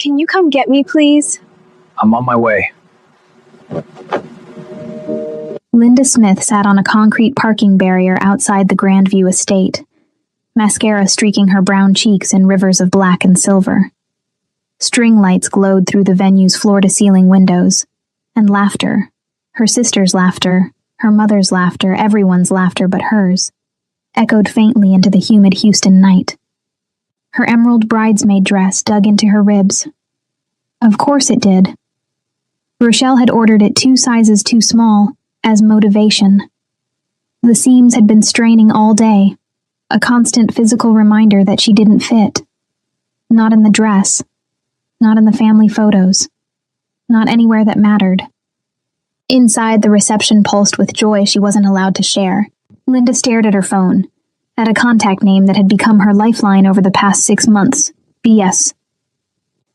Can you come get me, please? I'm on my way. Linda Smith sat on a concrete parking barrier outside the Grandview estate, mascara streaking her brown cheeks in rivers of black and silver. String lights glowed through the venue's floor-to-ceiling windows, and laughter, her sister's laughter, her mother's laughter, everyone's laughter but hers, echoed faintly into the humid Houston night. Her emerald bridesmaid dress dug into her ribs. Of course it did. Rochelle had ordered it 2 sizes too small, as motivation. The seams had been straining all day, a constant physical reminder that she didn't fit. Not in the dress, not in the family photos, not anywhere that mattered. Inside, the reception pulsed with joy she wasn't allowed to share. Linda stared at her phone, at a contact name that had become her lifeline over the past 6 months, BS.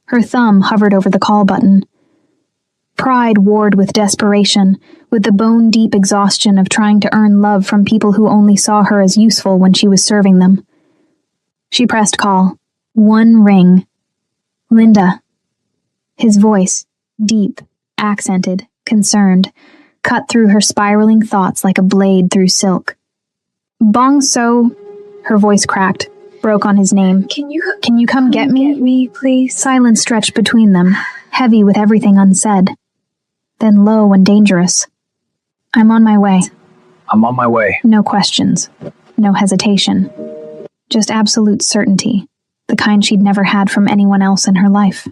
Her thumb hovered over the call button. Pride warred with desperation, with the bone-deep exhaustion of trying to earn love from people who only saw her as useful when she was serving them. She pressed call. 1 ring. Linda. His voice, deep, accented, concerned, cut through her spiraling thoughts like a blade through silk. Bong So, her voice cracked, broke on his name. Can you come get me? Get me, please? Silence stretched between them, heavy with everything unsaid. Then low and dangerous. I'm on my way. I'm on my way. No questions. No hesitation. Just absolute certainty, the kind she'd never had from anyone else in her life.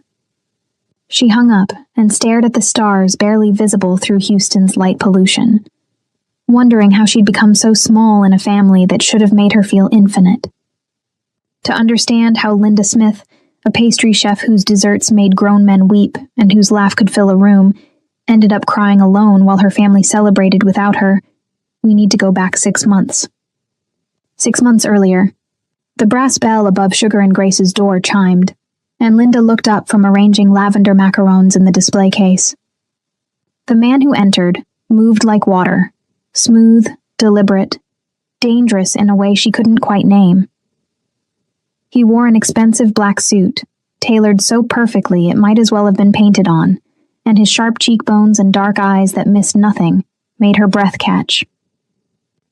She hung up and stared at the stars barely visible through Houston's light pollution, wondering how she'd become so small in a family that should have made her feel infinite. To understand how Linda Smith, a pastry chef whose desserts made grown men weep and whose laugh could fill a room, ended up crying alone while her family celebrated without her, we need to go back 6 months. 6 months earlier, the brass bell above Sugar and Grace's door chimed, and Linda looked up from arranging lavender macarons in the display case. The man who entered moved like water, smooth, deliberate, dangerous in a way she couldn't quite name. He wore an expensive black suit, tailored so perfectly it might as well have been painted on, and his sharp cheekbones and dark eyes that missed nothing made her breath catch.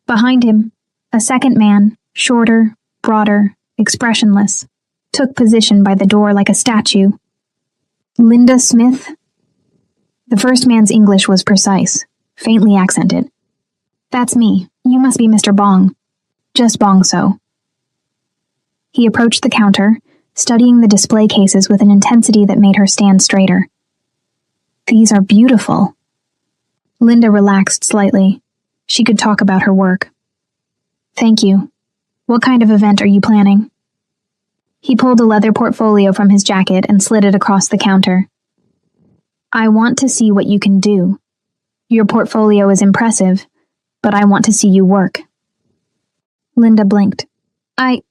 Behind him, a second man, shorter, broader, expressionless, took position by the door like a statue. Linda Smith? The first man's English was precise, faintly accented. That's me. You must be Mr. Bong. Just Bong So. He approached the counter, studying the display cases with an intensity that made her stand straighter. These are beautiful. Linda relaxed slightly. She could talk about her work. Thank you. What kind of event are you planning? He pulled a leather portfolio from his jacket and slid it across the counter. I want to see what you can do. Your portfolio is impressive, but I want to see you work. Linda blinked. I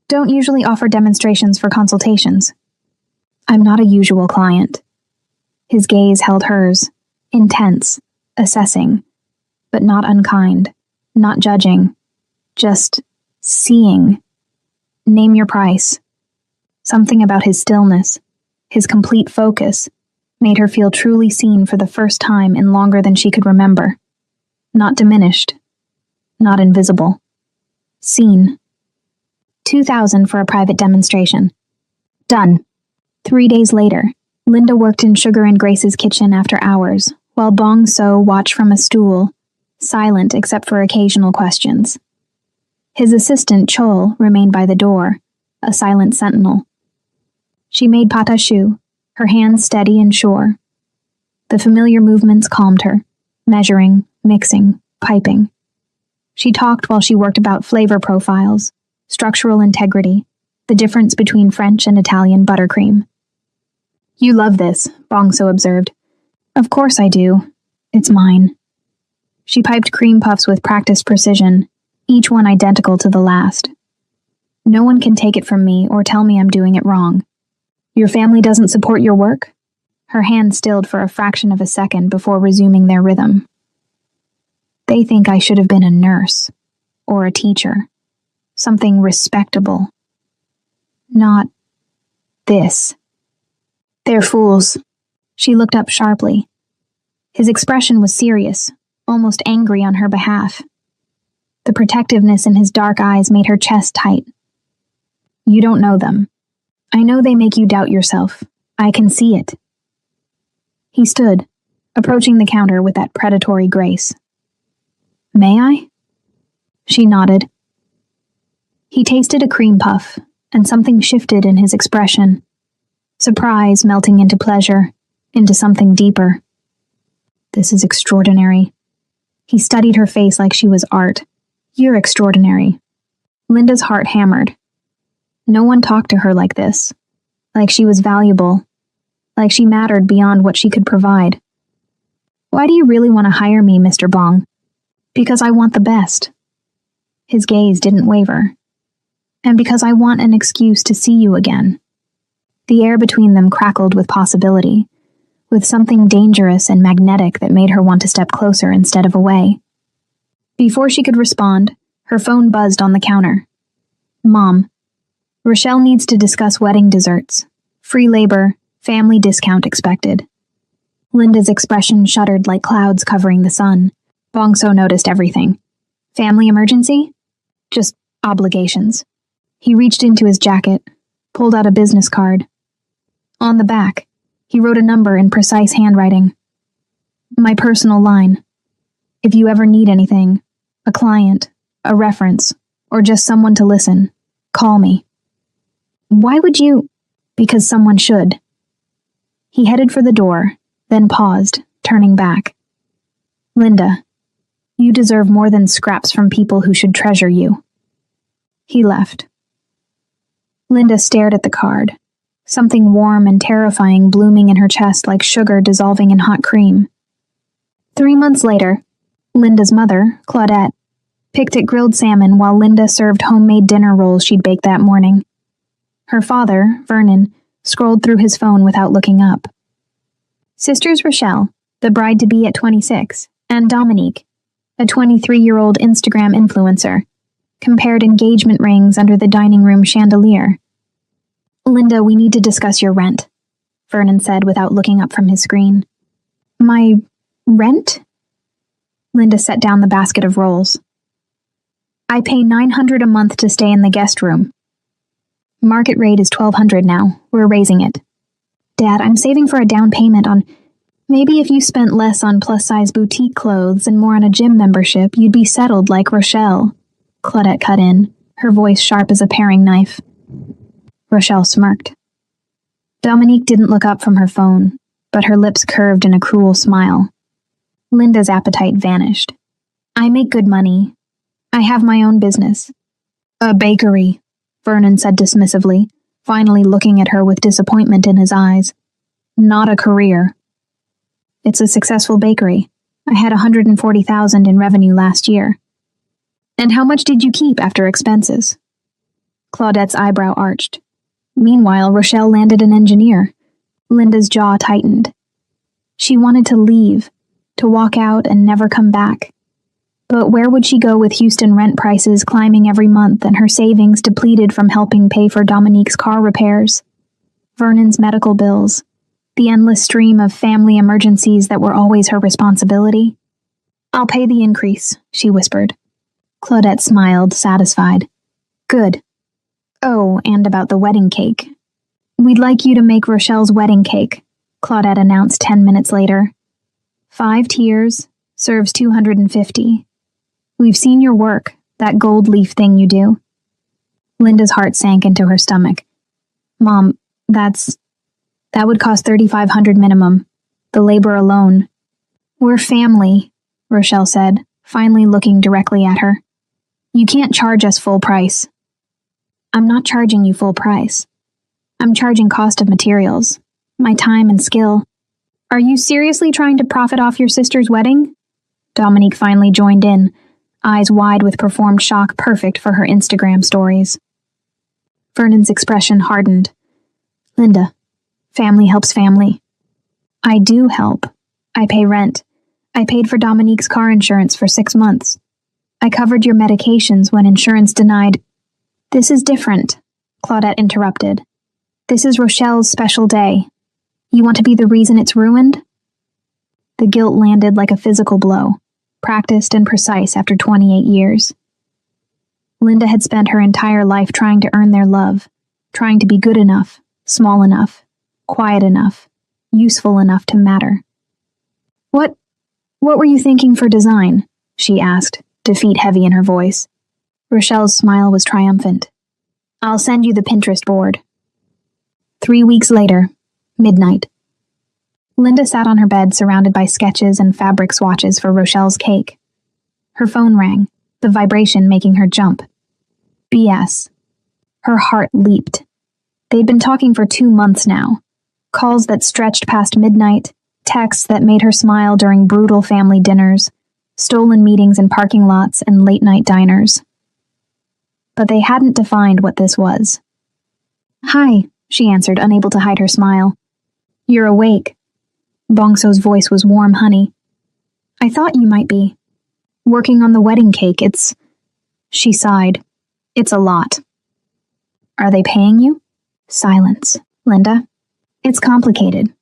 don't usually offer demonstrations for consultations. I'm not a usual client. His gaze held hers, intense, assessing, but not unkind, not judging, just seeing. Name your price. Something about his stillness, his complete focus, made her feel truly seen for the first time in longer than she could remember. Not diminished, not invisible. Seen. 2,000 for a private demonstration. Done. 3 days later, Linda worked in Sugar and Grace's kitchen after hours, while Bong So watched from a stool, silent except for occasional questions. His assistant, Chol, remained by the door, a silent sentinel. She made pata choux, her hands steady and sure. The familiar movements calmed her, measuring, mixing, piping. She talked while she worked about flavor profiles, structural integrity, the difference between French and Italian buttercream. You love this, Bong So observed. Of course I do. It's mine. She piped cream puffs with practiced precision, each one identical to the last. No one can take it from me or tell me I'm doing it wrong. Your family doesn't support your work? Her hand stilled for a fraction of a second before resuming their rhythm. They think I should have been a nurse, or a teacher, something respectable. Not this. They're fools. She looked up sharply. His expression was serious, almost angry on her behalf. The protectiveness in his dark eyes made her chest tight. You don't know them. I know they make you doubt yourself. I can see it. He stood, approaching the counter with that predatory grace. May I? She nodded. He tasted a cream puff, and something shifted in his expression. Surprise melting into pleasure, into something deeper. This is extraordinary. He studied her face like she was art. You're extraordinary. Linda's heart hammered. No one talked to her like this. Like she was valuable. Like she mattered beyond what she could provide. Why do you really want to hire me, Mr. Bong? Because I want the best. His gaze didn't waver. And because I want an excuse to see you again. The air between them crackled with possibility, with something dangerous and magnetic that made her want to step closer instead of away. Before she could respond, her phone buzzed on the counter. Mom, Rochelle needs to discuss wedding desserts. Free labor, family discount expected. Linda's expression shuddered like clouds covering the sun. Bongso noticed everything. Family emergency? Just obligations. He reached into his jacket, pulled out a business card. On the back, he wrote a number in precise handwriting. My personal line. If you ever need anything, a client, a reference, or just someone to listen, call me. Why would you? Because someone should. He headed for the door, then paused, turning back. Linda, you deserve more than scraps from people who should treasure you. He left. Linda stared at the card, something warm and terrifying blooming in her chest like sugar dissolving in hot cream. 3 months later, Linda's mother, Claudette, picked at grilled salmon while Linda served homemade dinner rolls she'd baked that morning. Her father, Vernon, scrolled through his phone without looking up. Sisters Rochelle, the bride-to-be at 26, and Dominique, a 23-year-old Instagram influencer, compared engagement rings under the dining room chandelier. Linda, we need to discuss your rent, Vernon said without looking up from his screen. My rent? Linda set down the basket of rolls. I pay $900 a month to stay in the guest room. Market rate is $1,200 now. We're raising it. Dad, I'm saving for a down payment on... Maybe if you spent less on plus-size boutique clothes and more on a gym membership, you'd be settled like Rochelle. Claudette cut in, her voice sharp as a paring knife. Rochelle smirked. Dominique didn't look up from her phone, but her lips curved in a cruel smile. Linda's appetite vanished. I make good money. I have my own business. A bakery, Vernon said dismissively, finally looking at her with disappointment in his eyes. Not a career. It's a successful bakery. I had $140,000 in revenue last year. And how much did you keep after expenses? Claudette's eyebrow arched. Meanwhile, Rochelle landed an engineer. Linda's jaw tightened. She wanted to leave, to walk out and never come back. But where would she go with Houston rent prices climbing every month and her savings depleted from helping pay for Dominique's car repairs? Vernon's medical bills, the endless stream of family emergencies that were always her responsibility. I'll pay the increase, she whispered. Claudette smiled, satisfied. Good. Oh, and about the wedding cake. We'd like you to make Rochelle's wedding cake, Claudette announced 10 minutes later. 5 tiers, serves 250. We've seen your work, that gold leaf thing you do. Linda's heart sank into her stomach. Mom, that would cost $3,500 minimum. The labor alone. We're family, Rochelle said, finally looking directly at her. You can't charge us full price. I'm not charging you full price. I'm charging cost of materials, my time and skill. Are you seriously trying to profit off your sister's wedding? Dominique finally joined in, eyes wide with performed shock perfect for her Instagram stories. Vernon's expression hardened. Linda, family helps family. I do help. I pay rent. I paid for Dominique's car insurance for 6 months. I covered your medications when insurance denied. This is different, Claudette interrupted. This is Rochelle's special day. You want to be the reason it's ruined? The guilt landed like a physical blow, practiced and precise after 28 years. Linda had spent her entire life trying to earn their love, trying to be good enough, small enough, quiet enough, useful enough to matter. What were you thinking for design? She asked, defeat heavy in her voice. Rochelle's smile was triumphant. I'll send you the Pinterest board. 3 weeks later, midnight. Linda sat on her bed surrounded by sketches and fabric swatches for Rochelle's cake. Her phone rang, the vibration making her jump. BS. Her heart leaped. They'd been talking for 2 months now. Calls that stretched past midnight, texts that made her smile during brutal family dinners, stolen meetings in parking lots and late-night diners. But they hadn't defined what this was. Hi, she answered, unable to hide her smile. You're awake. Bongso's voice was warm honey. I thought you might be. Working on the wedding cake, She sighed. It's a lot. Are they paying you? Silence. Linda? It's complicated.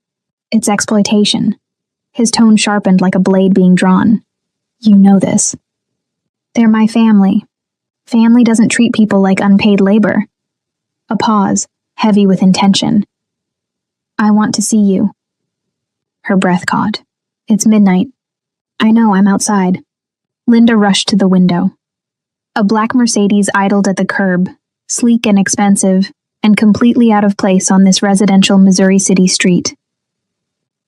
It's exploitation. His tone sharpened like a blade being drawn. You know this. They're my family. Family doesn't treat people like unpaid labor. A pause, heavy with intention. I want to see you. Her breath caught. It's midnight. I know, I'm outside. Linda rushed to the window. A black Mercedes idled at the curb, sleek and expensive, and completely out of place on this residential Missouri City street.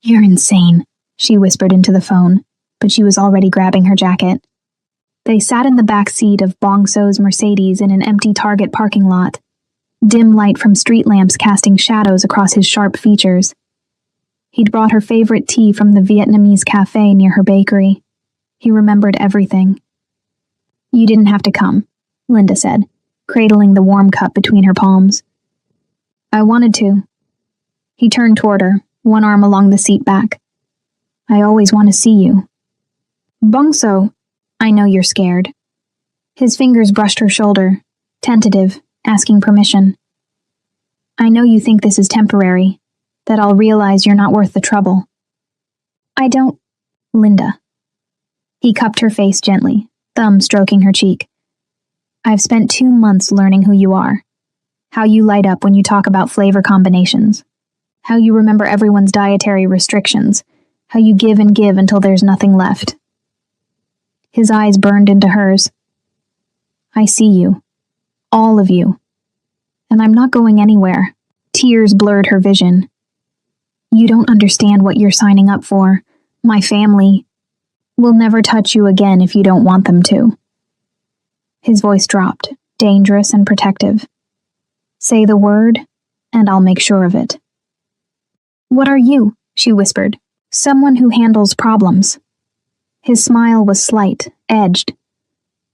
You're insane, she whispered into the phone, but she was already grabbing her jacket. They sat in the back seat of Bongso's Mercedes in an empty Target parking lot, dim light from street lamps casting shadows across his sharp features. He'd brought her favorite tea from the Vietnamese cafe near her bakery. He remembered everything. You didn't have to come, Linda said, cradling the warm cup between her palms. I wanted to. He turned toward her, one arm along the seat back. I always want to see you. Bongso, I know you're scared. His fingers brushed her shoulder, tentative, asking permission. I know you think this is temporary, that I'll realize you're not worth the trouble. I don't... Linda. He cupped her face gently, thumb stroking her cheek. I've spent 2 months learning who you are. How you light up when you talk about flavor combinations. How you remember everyone's dietary restrictions. How you give and give until there's nothing left. His eyes burned into hers. I see you. All of you. And I'm not going anywhere. Tears blurred her vision. You don't understand what you're signing up for. My family will never touch you again if you don't want them to. His voice dropped, dangerous and protective. Say the word, and I'll make sure of it. What are you? She whispered. Someone who handles problems. His smile was slight, edged.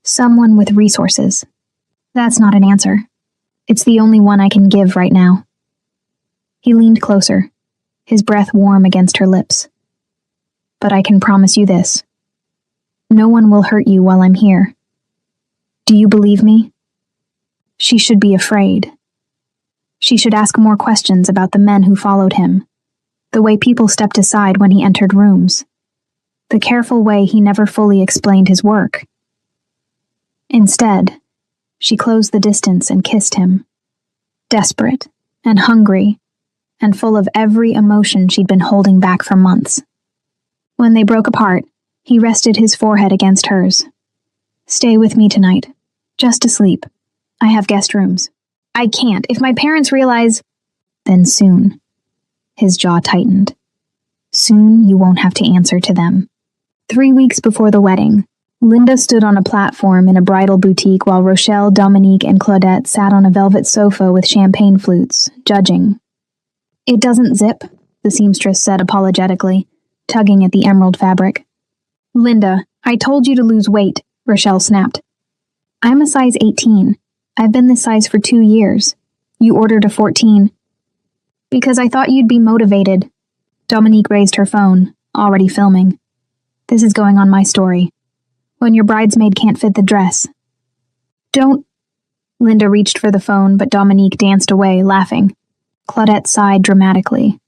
Someone with resources. That's not an answer. It's the only one I can give right now. He leaned closer, his breath warm against her lips. But I can promise you this. No one will hurt you while I'm here. Do you believe me? She should be afraid. She should ask more questions about the men who followed him, the way people stepped aside when he entered rooms, the careful way he never fully explained his work. Instead, she closed the distance and kissed him, desperate and hungry and full of every emotion she'd been holding back for months. When they broke apart, he rested his forehead against hers. Stay with me tonight, just to sleep. I have guest rooms. I can't. If my parents realize... Then soon. His jaw tightened. Soon you won't have to answer to them. 3 weeks before the wedding, Linda stood on a platform in a bridal boutique while Rochelle, Dominique, and Claudette sat on a velvet sofa with champagne flutes, judging. It doesn't zip, the seamstress said apologetically, tugging at the emerald fabric. Linda, I told you to lose weight, Rochelle snapped. I'm a size 18. I've been this size for 2 years. You ordered a 14. Because I thought you'd be motivated. Dominique raised her phone, already filming. This is going on my story. When your bridesmaid can't fit the dress. Don't... Linda reached for the phone, but Dominique danced away, laughing. Claudette sighed dramatically.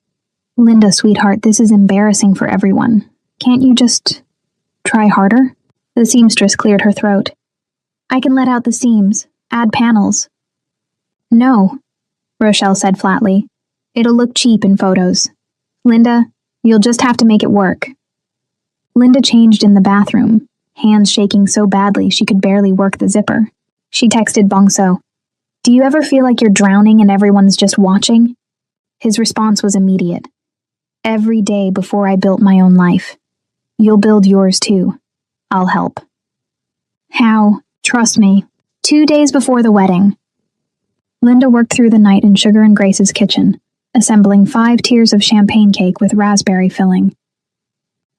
Linda, sweetheart, this is embarrassing for everyone. Can't you just try harder? The seamstress cleared her throat. I can let out the seams, add panels. No, Rochelle said flatly. It'll look cheap in photos. Linda, you'll just have to make it work. Linda changed in the bathroom, hands shaking so badly she could barely work the zipper. She texted Bongso, Do you ever feel like you're drowning and everyone's just watching? His response was immediate. Every day before I built my own life. You'll build yours too. I'll help. How? Trust me. 2 days before the wedding. Linda worked through the night in Sugar and Grace's kitchen, assembling 5 tiers of champagne cake with raspberry filling.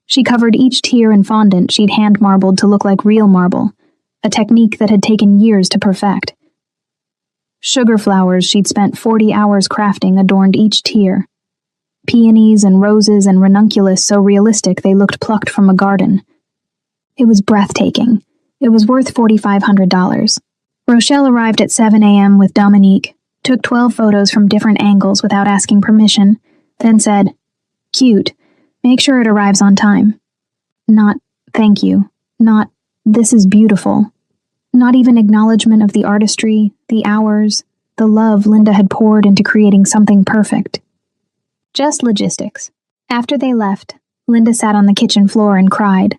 She covered each tier in fondant she'd hand-marbled to look like real marble, a technique that had taken years to perfect. Sugar flowers she'd spent 40 hours crafting adorned each tier. Peonies and roses and ranunculus so realistic they looked plucked from a garden. It was breathtaking. It was worth $4,500. Rochelle arrived at 7 a.m. with Dominique, took 12 photos from different angles without asking permission, then said, Cute. Make sure it arrives on time. Not, thank you. Not, this is beautiful. Not even acknowledgement of the artistry, the hours, the love Linda had poured into creating something perfect. Just logistics. After they left, Linda sat on the kitchen floor and cried.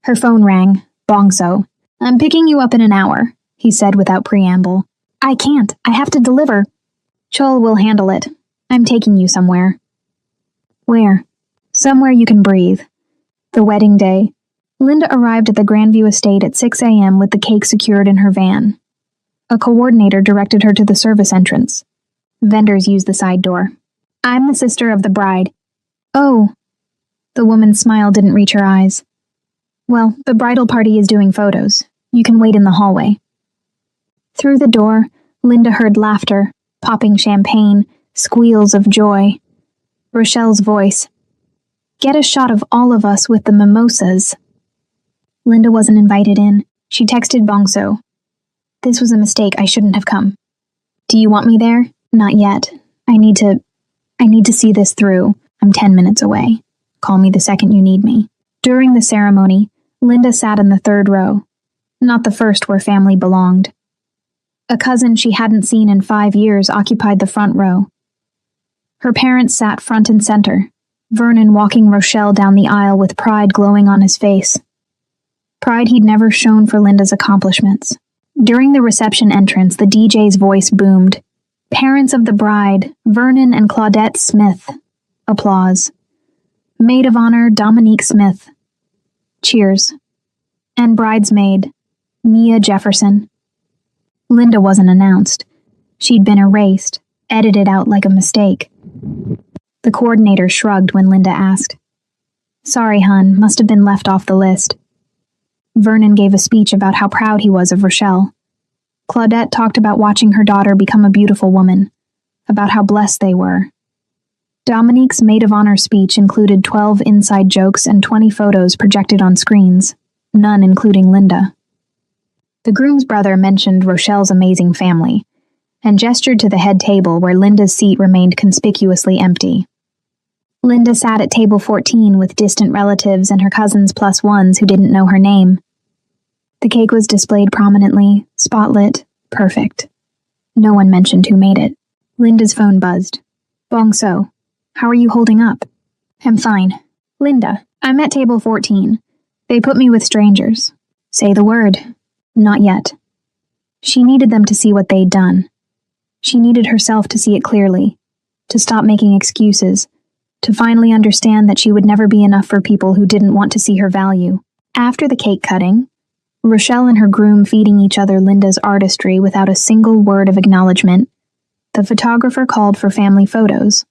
Her phone rang. Bongso. I'm picking you up in an hour, he said without preamble. I can't. I have to deliver. Chol will handle it. I'm taking you somewhere. Where? Somewhere you can breathe. The wedding day. Linda arrived at the Grandview estate at 6 a.m. with the cake secured in her van. A coordinator directed her to the service entrance. Vendors used the side door. I'm the sister of the bride. Oh. The woman's smile didn't reach her eyes. Well, the bridal party is doing photos. You can wait in the hallway. Through the door, Linda heard laughter, popping champagne, squeals of joy. Rochelle's voice. Get a shot of all of us with the mimosas. Linda wasn't invited in. She texted Bongso. This was a mistake. I shouldn't have come. Do you want me there? Not yet. I need to see this through. I'm 10 minutes away. Call me the second you need me. During the ceremony, Linda sat in the 3rd row, not the first where family belonged. A cousin she hadn't seen in 5 years occupied the front row. Her parents sat front and center, Vernon walking Rochelle down the aisle with pride glowing on his face. Pride he'd never shown for Linda's accomplishments. During the reception entrance, the DJ's voice boomed. Parents of the bride, Vernon and Claudette Smith. Applause. Maid of honor, Dominique Smith. Cheers. And bridesmaid, Mia Jefferson. Linda wasn't announced. She'd been erased, edited out like a mistake. The coordinator shrugged when Linda asked. Sorry, hun, must have been left off the list. Vernon gave a speech about how proud he was of Rochelle. Claudette talked about watching her daughter become a beautiful woman, about how blessed they were. Dominique's maid of honor speech included 12 inside jokes and 20 photos projected on screens, none including Linda. The groom's brother mentioned Rochelle's amazing family, and gestured to the head table where Linda's seat remained conspicuously empty. Linda sat at table 14 with distant relatives and her cousins plus ones who didn't know her name. The cake was displayed prominently, spotlit, perfect. No one mentioned who made it. Linda's phone buzzed. Bongso. How are you holding up? I'm fine. Linda, I'm at table 14. They put me with strangers. Say the word. Not yet. She needed them to see what they'd done. She needed herself to see it clearly, to stop making excuses, to finally understand that she would never be enough for people who didn't want to see her value. After the cake cutting, Rochelle and her groom feeding each other Linda's artistry without a single word of acknowledgement, the photographer called for family photos.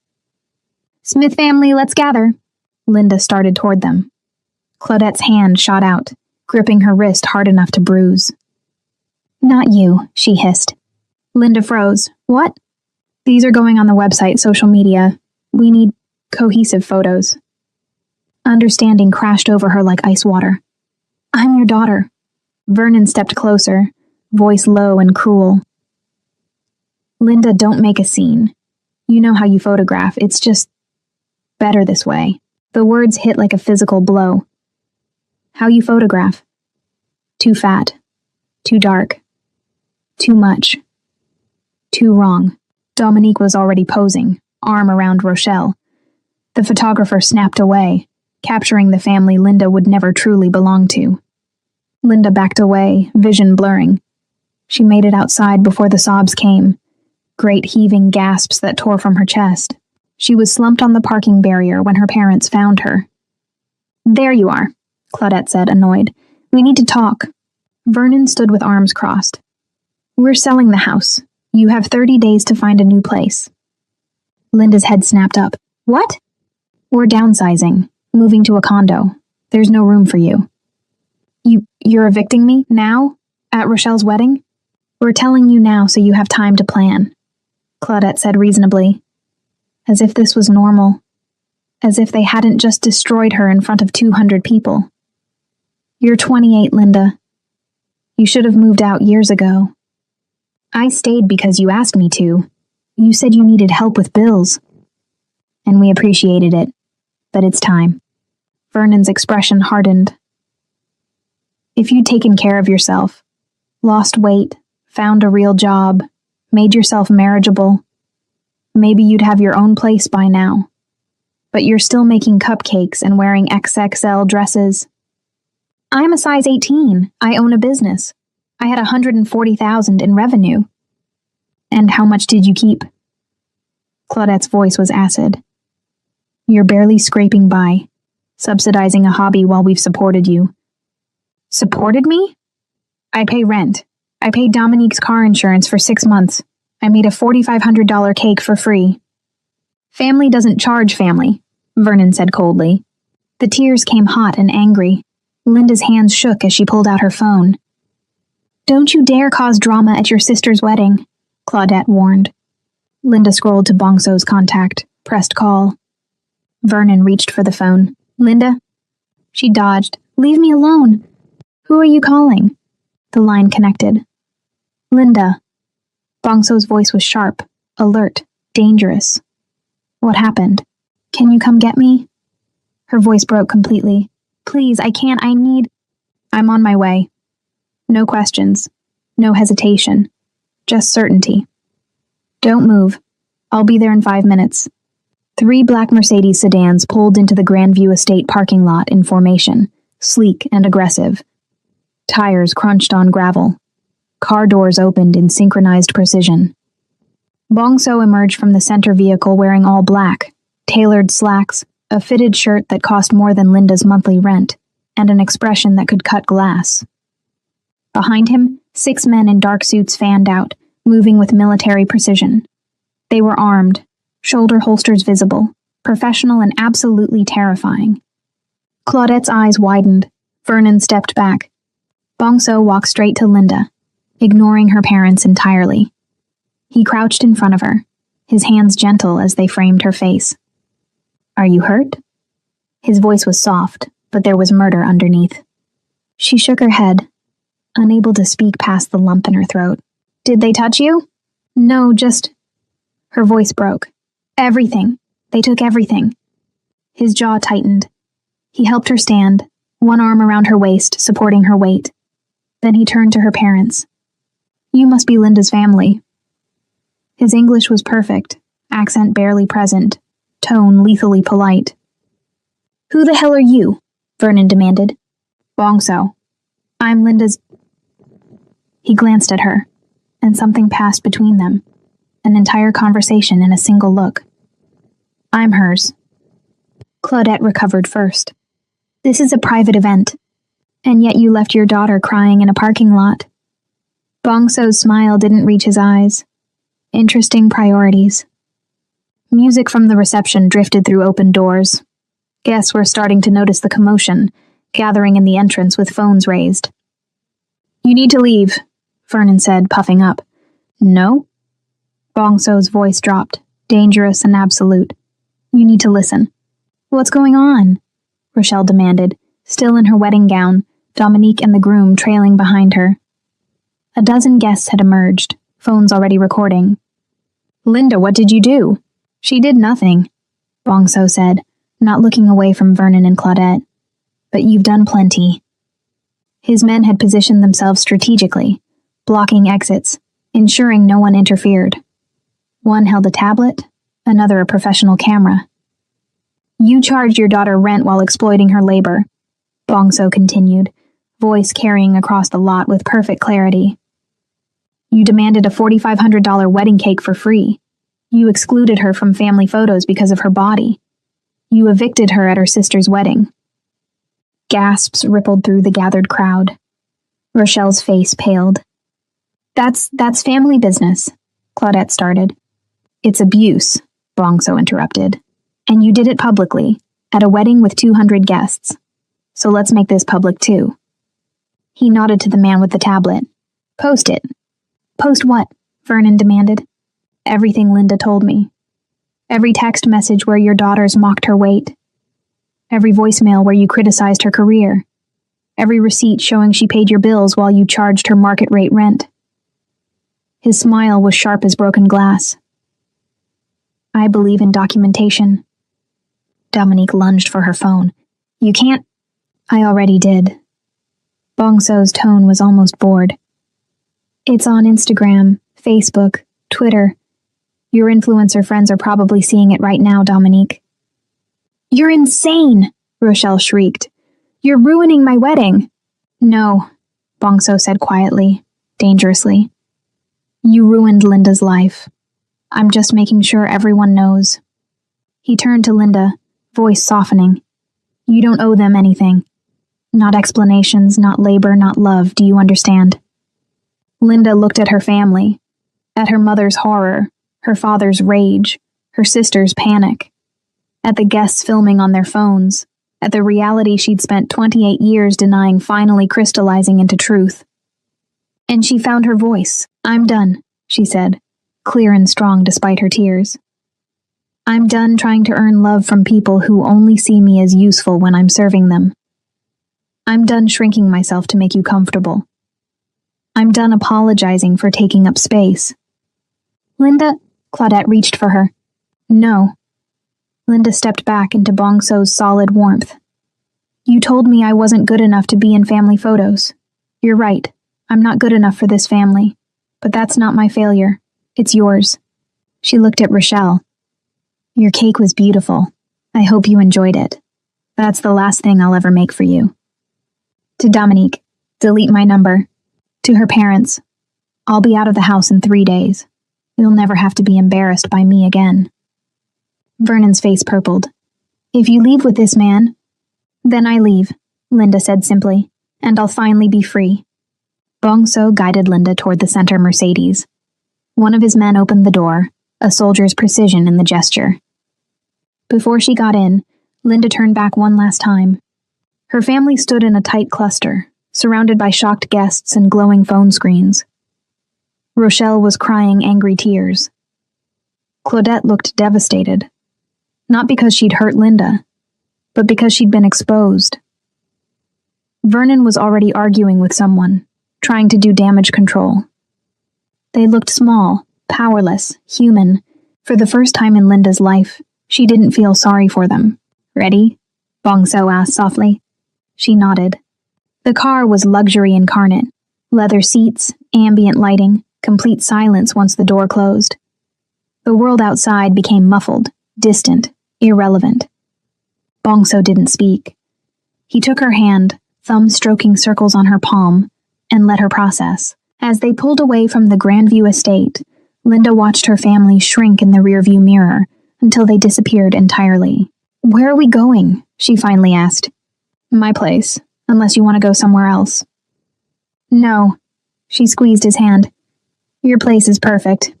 Smith family, let's gather. Linda started toward them. Claudette's hand shot out, gripping her wrist hard enough to bruise. Not you, she hissed. Linda froze. What? These are going on the website, social media. We need cohesive photos. Understanding crashed over her like ice water. I'm your daughter. Vernon stepped closer, voice low and cruel. Linda, don't make a scene. You know how you photograph. It's just... Better this way. The words hit like a physical blow. How you photograph? Too fat. Too dark. Too much. Too wrong. Dominique was already posing, arm around Rochelle. The photographer snapped away, capturing the family Linda would never truly belong to. Linda backed away, vision blurring. She made it outside before the sobs came, great heaving gasps that tore from her chest. She was slumped on the parking barrier when her parents found her. "There you are," Claudette said, annoyed. "We need to talk." Vernon stood with arms crossed. "We're selling the house. You have 30 days to find a new place." Linda's head snapped up. "What?" "We're downsizing, moving to a condo. There's no room for you." You're evicting me? Now? At Rochelle's wedding?" "We're telling you now so you have time to plan," Claudette said reasonably. As if this was normal. As if they hadn't just destroyed her in front of 200 people. "You're 28, Linda. You should have moved out years ago. I stayed because you asked me to. You said you needed help with bills. And we appreciated it. But it's time." Vernon's expression hardened. "If you'd taken care of yourself, lost weight, found a real job, made yourself marriageable, maybe you'd have your own place by now. But you're still making cupcakes and wearing XXL dresses." "I'm a size 18. I own a business. I had $140,000 in revenue." "And how much did you keep?" Claudette's voice was acid. "You're barely scraping by, subsidizing a hobby while we've supported you." "Supported me? I pay rent. I paid Dominique's car insurance for 6 months. I made a $4,500 cake for free." "Family doesn't charge family," Vernon said coldly. The tears came hot and angry. Linda's hands shook as she pulled out her phone. "Don't you dare cause drama at your sister's wedding," Claudette warned. Linda scrolled to Bongso's contact, pressed call. Vernon reached for the phone. "Linda?" She dodged. "Leave me alone." "Who are you calling?" The line connected. "Linda." Bongso's voice was sharp, alert, dangerous. "What happened? Can you come get me?" Her voice broke completely. "Please, I can't, I need—" "I'm on my way. No questions. No hesitation. Just certainty. Don't move. I'll be there in 5 minutes." 3 black Mercedes sedans pulled into the Grandview Estate parking lot in formation, sleek and aggressive. Tires crunched on gravel. Car doors opened in synchronized precision. Bongso emerged from the center vehicle wearing all black, tailored slacks, a fitted shirt that cost more than Linda's monthly rent, and an expression that could cut glass. Behind him, 6 men in dark suits fanned out, moving with military precision. They were armed, shoulder holsters visible, professional and absolutely terrifying. Claudette's eyes widened. Vernon stepped back. Bongso walked straight to Linda, ignoring her parents entirely. He crouched in front of her, his hands gentle as they framed her face. "Are you hurt?" His voice was soft, but there was murder underneath. She shook her head, unable to speak past the lump in her throat. "Did they touch you?" "No, just—" Her voice broke. "Everything. They took everything." His jaw tightened. He helped her stand, one arm around her waist, supporting her weight. Then he turned to her parents. "You must be Linda's family." His English was perfect, accent barely present, tone lethally polite. "Who the hell are you?" Vernon demanded. "Bongso. I'm Linda's—" He glanced at her, and something passed between them, an entire conversation in a single look. "I'm hers." Claudette recovered first. "This is a private event, and yet you left your daughter crying in a parking lot." Bongso's smile didn't reach his eyes. Interesting priorities. Music from the reception drifted through open doors. Guests were starting to notice the commotion, gathering in the entrance with phones raised. "You need to leave," Vernon said, puffing up. "No?" Bongso's voice dropped, dangerous and absolute. "You need to listen." "What's going on?" Rochelle demanded, still in her wedding gown, Dominique and the groom trailing behind her. A dozen guests had emerged, phones already recording. "Linda, what did you do?" "She did nothing," Bongso said, not looking away from Vernon and Claudette. But you've done plenty. His men had positioned themselves strategically, blocking exits, ensuring no one interfered. One held a tablet, another a professional camera. You charged your daughter rent while exploiting her labor, Bongso continued, voice carrying across the lot with perfect clarity. You demanded a $4,500 wedding cake for free. You excluded her from family photos because of her body. You evicted her at her sister's wedding. Gasps rippled through the gathered crowd. Rochelle's face paled. That's family business, Claudette started. It's abuse, Bongso interrupted. And you did it publicly, at a wedding with 200 guests. So let's make this public too. He nodded to the man with the tablet. Post it. Post what? Vernon demanded. Everything Linda told me. Every text message where your daughters mocked her weight. Every voicemail where you criticized her career. Every receipt showing she paid your bills while you charged her market rate rent. His smile was sharp as broken glass. I believe in documentation. Dominique lunged for her phone. You can't. I already did. Bongso's tone was almost bored. It's on Instagram, Facebook, Twitter. Your influencer friends are probably seeing it right now, Dominique. You're insane, Rochelle shrieked. You're ruining my wedding. No, Bongso said quietly, dangerously. You ruined Linda's life. I'm just making sure everyone knows. He turned to Linda, voice softening. You don't owe them anything. Not explanations, not labor, not love, do you understand? Linda looked at her family, at her mother's horror, her father's rage, her sister's panic, at the guests filming on their phones, at the reality she'd spent 28 years denying finally crystallizing into truth. And she found her voice. I'm done, she said, clear and strong despite her tears. I'm done trying to earn love from people who only see me as useful when I'm serving them. I'm done shrinking myself to make you comfortable. I'm done apologizing for taking up space. Linda, Claudette reached for her. No. Linda stepped back into Bongso's solid warmth. You told me I wasn't good enough to be in family photos. You're right. I'm not good enough for this family. But that's not my failure. It's yours. She looked at Rochelle. Your cake was beautiful. I hope you enjoyed it. That's the last thing I'll ever make for you. To Dominique, delete my number. To her parents, I'll be out of the house in 3 days. You'll never have to be embarrassed by me again. Vernon's face purpled. If you leave with this man, then I leave, Linda said simply, and I'll finally be free. Bongso guided Linda toward the center Mercedes. One of his men opened the door, a soldier's precision in the gesture. Before she got in, Linda turned back one last time. Her family stood in a tight cluster, surrounded by shocked guests and glowing phone screens. Rochelle was crying angry tears. Claudette looked devastated. Not because she'd hurt Linda, but because she'd been exposed. Vernon was already arguing with someone, trying to do damage control. They looked small, powerless, human. For the first time in Linda's life, she didn't feel sorry for them. Ready? Bongso asked softly. She nodded. The car was luxury incarnate. Leather seats, ambient lighting, complete silence once the door closed. The world outside became muffled, distant, irrelevant. Bongso didn't speak. He took her hand, thumb stroking circles on her palm, and let her process. As they pulled away from the Grandview estate, Linda watched her family shrink in the rearview mirror until they disappeared entirely. Where are we going? She finally asked. My place, unless you want to go somewhere else. No. She squeezed his hand. Your place is perfect.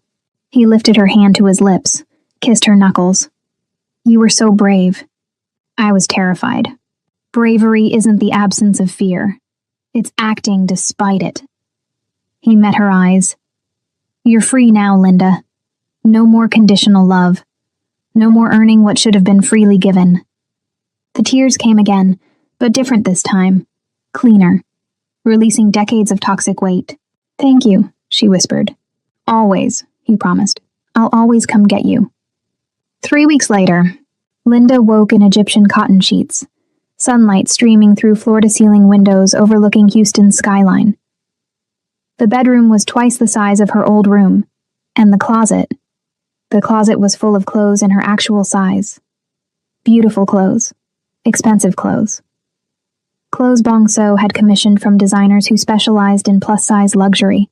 He lifted her hand to his lips, kissed her knuckles. You were so brave. I was terrified. Bravery isn't the absence of fear. It's acting despite it. He met her eyes. You're free now, Linda. No more conditional love. No more earning what should have been freely given. The tears came again, but different this time. Cleaner. Releasing decades of toxic weight. Thank you, she whispered. Always, he promised. I'll always come get you. 3 weeks later, Linda woke in Egyptian cotton sheets, sunlight streaming through floor-to-ceiling windows overlooking Houston's skyline. The bedroom was twice the size of her old room, and the closet was full of clothes in her actual size. Beautiful clothes. Expensive clothes. Clothes Bong So had commissioned from designers who specialized in plus-size luxury.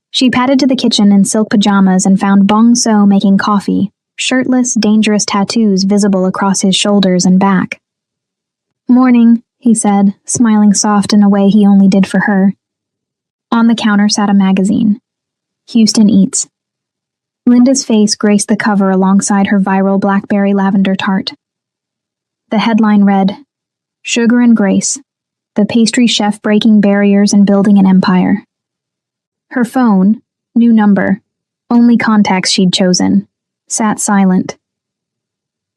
She padded to the kitchen in silk pajamas and found Bong So making coffee, shirtless, dangerous tattoos visible across his shoulders and back. "Morning," he said, smiling soft in a way he only did for her. On the counter sat a magazine. Houston Eats. Linda's face graced the cover alongside her viral blackberry lavender tart. The headline read, "Sugar and Grace, the pastry chef breaking barriers and building an empire." Her phone, new number, only contacts she'd chosen, sat silent.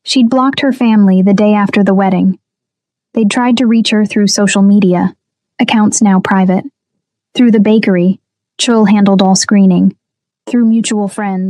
She'd blocked her family the day after the wedding. They'd tried to reach her through social media, accounts now private. Through the bakery, Chul handled all screening. Through mutual friends,